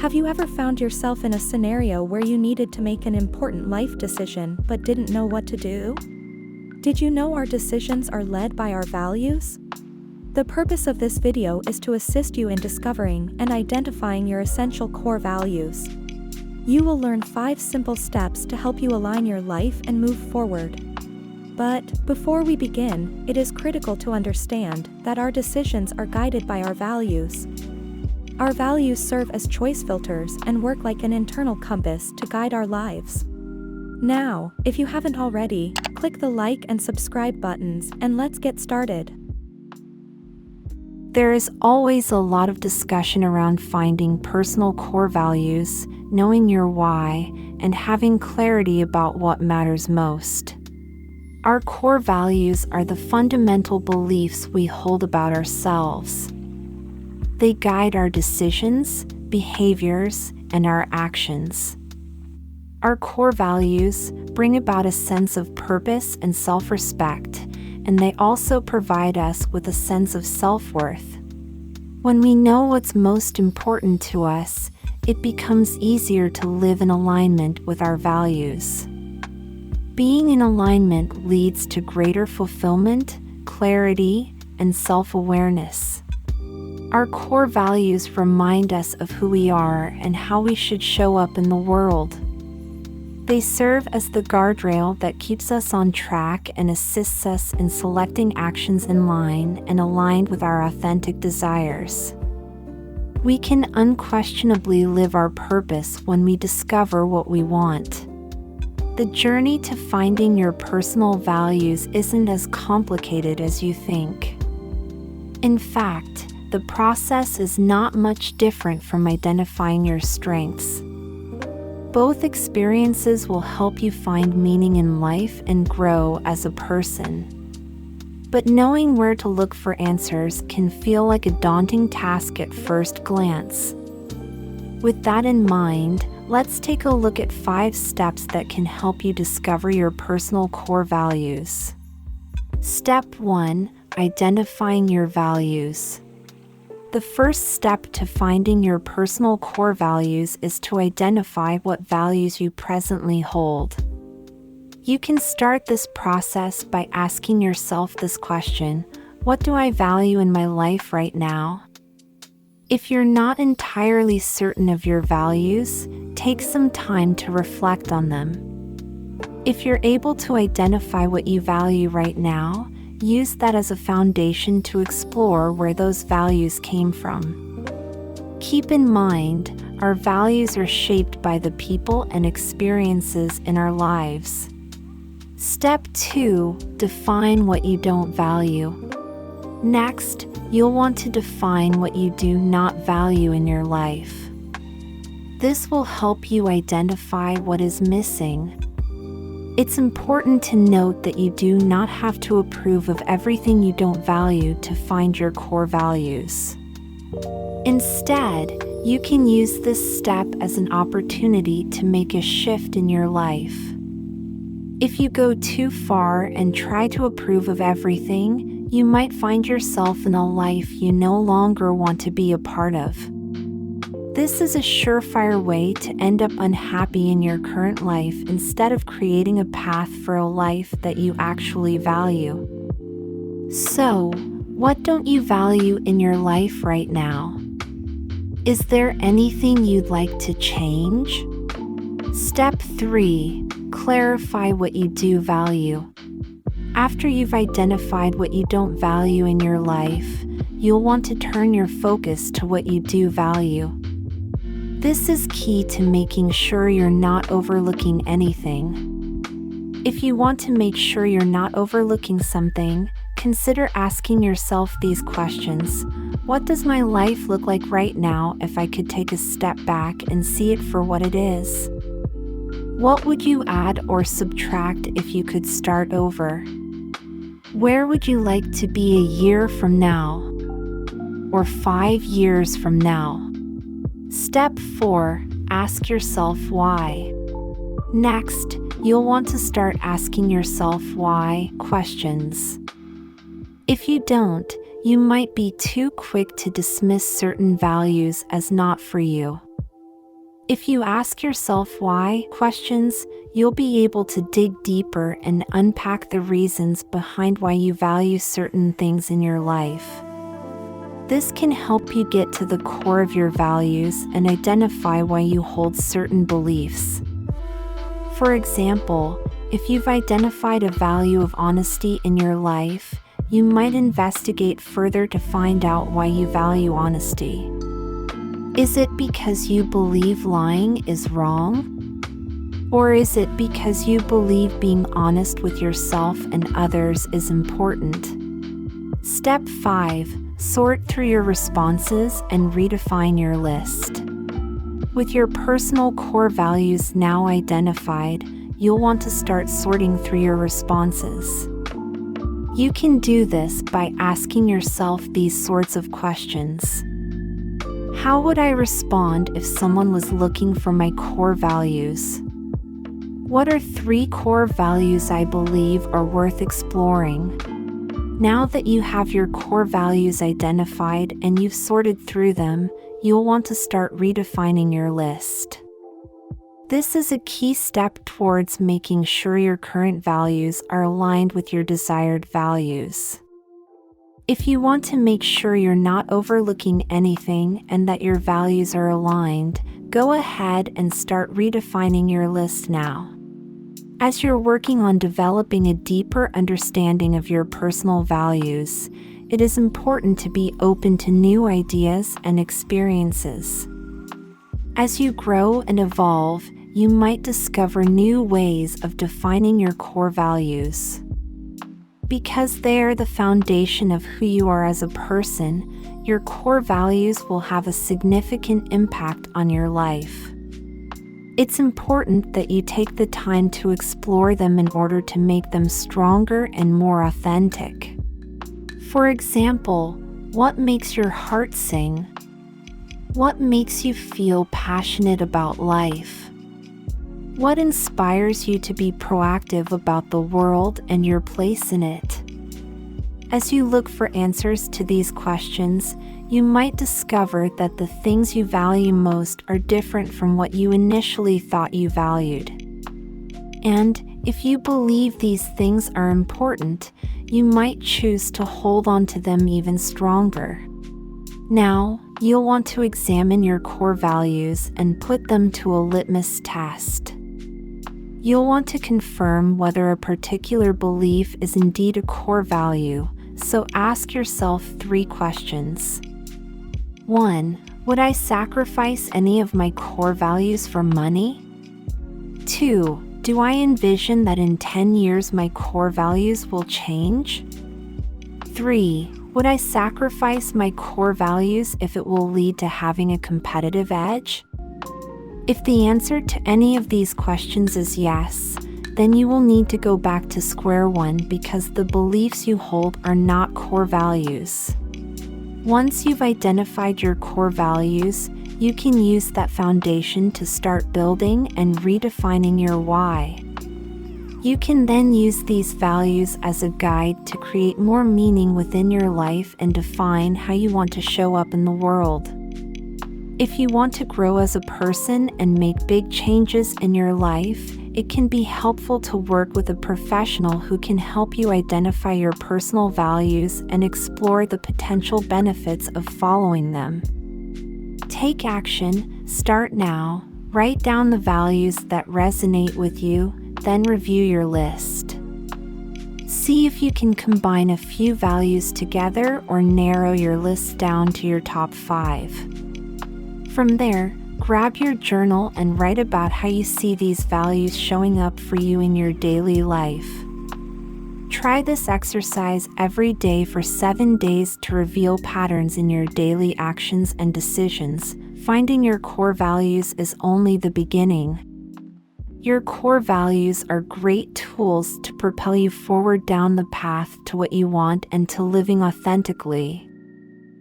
Have you ever found yourself in a scenario where you needed to make an important life decision but didn't know what to do? Did you know our decisions are led by our values? The purpose of this video is to assist you in discovering and identifying your essential core values. You will learn 5 simple steps to help you align your life and move forward. But before we begin, it is critical to understand that our decisions are guided by our values. Our values serve as choice filters and work like an internal compass to guide our lives. Now, if you haven't already, click the like and subscribe buttons and let's get started. There is always a lot of discussion around finding personal core values, knowing your why, and having clarity about what matters most. Our core values are the fundamental beliefs we hold about ourselves. They guide our decisions, behaviors, and our actions. Our core values bring about a sense of purpose and self-respect, and they also provide us with a sense of self-worth. When we know what's most important to us, it becomes easier to live in alignment with our values. Being in alignment leads to greater fulfillment, clarity, and self-awareness. Our core values remind us of who we are and how we should show up in the world. They serve as the guardrail that keeps us on track and assists us in selecting actions in line and aligned with our authentic desires. We can unquestionably live our purpose when we discover what we want. The journey to finding your personal values isn't as complicated as you think. In fact, the process is not much different from identifying your strengths. Both experiences will help you find meaning in life and grow as a person. But knowing where to look for answers can feel like a daunting task at first glance. With that in mind, let's take a look at 5 steps that can help you discover your personal core values. Step 1. Identifying your values. The first step to finding your personal core values is to identify what values you presently hold. You can start this process by asking yourself this question: what do I value in my life right now? If you're not entirely certain of your values, take some time to reflect on them. If you're able to identify what you value right now, use that as a foundation to explore where those values came from. Keep in mind, our values are shaped by the people and experiences in our lives. Step 2. Define what you don't value. Next, you'll want to define what you do not value in your life. This will help you identify what is missing. It's important to note that you do not have to approve of everything you don't value to find your core values. Instead, you can use this step as an opportunity to make a shift in your life. If you go too far and try to approve of everything, you might find yourself in a life you no longer want to be a part of. This is a surefire way to end up unhappy in your current life instead of creating a path for a life that you actually value. So, what don't you value in your life right now? Is there anything you'd like to change? Step 3. Clarify what you do value. After you've identified what you don't value in your life, you'll want to turn your focus to what you do value. This is key to making sure you're not overlooking anything. If you want to make sure you're not overlooking something, consider asking yourself these questions. What does my life look like right now if I could take a step back and see it for what it is? What would you add or subtract if you could start over? Where would you like to be a year from now? Or 5 years from now? Step 4. Ask yourself why. Next, you'll want to start asking yourself why questions. If you don't, you might be too quick to dismiss certain values as not for you. If you ask yourself why questions, you'll be able to dig deeper and unpack the reasons behind why you value certain things in your life. This can help you get to the core of your values and identify why you hold certain beliefs. For example, if you've identified a value of honesty in your life, you might investigate further to find out why you value honesty. Is it because you believe lying is wrong? Or is it because you believe being honest with yourself and others is important? Step 5. Sort through your responses and redefine your list. With your personal core values now identified, you'll want to start sorting through your responses. You can do this by asking yourself these sorts of questions. How would I respond if someone was looking for my core values? What are 3 core values I believe are worth exploring? Now that you have your core values identified and you've sorted through them, you'll want to start redefining your list. This is a key step towards making sure your current values are aligned with your desired values. If you want to make sure you're not overlooking anything and that your values are aligned, go ahead and start redefining your list now. As you're working on developing a deeper understanding of your personal values, it is important to be open to new ideas and experiences. As you grow and evolve, you might discover new ways of defining your core values. Because they are the foundation of who you are as a person, your core values will have a significant impact on your life. It's important that you take the time to explore them in order to make them stronger and more authentic. For example, what makes your heart sing? What makes you feel passionate about life? What inspires you to be proactive about the world and your place in it? As you look for answers to these questions, you might discover that the things you value most are different from what you initially thought you valued. And if you believe these things are important, you might choose to hold on to them even stronger. Now, you'll want to examine your core values and put them to a litmus test. You'll want to confirm whether a particular belief is indeed a core value, so ask yourself 3 questions. 1. Would I sacrifice any of my core values for money? 2. Do I envision that in 10 years my core values will change? 3. Would I sacrifice my core values if it will lead to having a competitive edge? If the answer to any of these questions is yes, then you will need to go back to square one because the beliefs you hold are not core values. Once you've identified your core values, you can use that foundation to start building and redefining your why. You can then use these values as a guide to create more meaning within your life and define how you want to show up in the world. If you want to grow as a person and make big changes in your life, it can be helpful to work with a professional who can help you identify your personal values and explore the potential benefits of following them. Take action, start now, write down the values that resonate with you, then review your list. See if you can combine a few values together or narrow your list down to your top 5. From there, grab your journal and write about how you see these values showing up for you in your daily life. Try this exercise every day for 7 days to reveal patterns in your daily actions and decisions. Finding your core values is only the beginning. Your core values are great tools to propel you forward down the path to what you want and to living authentically.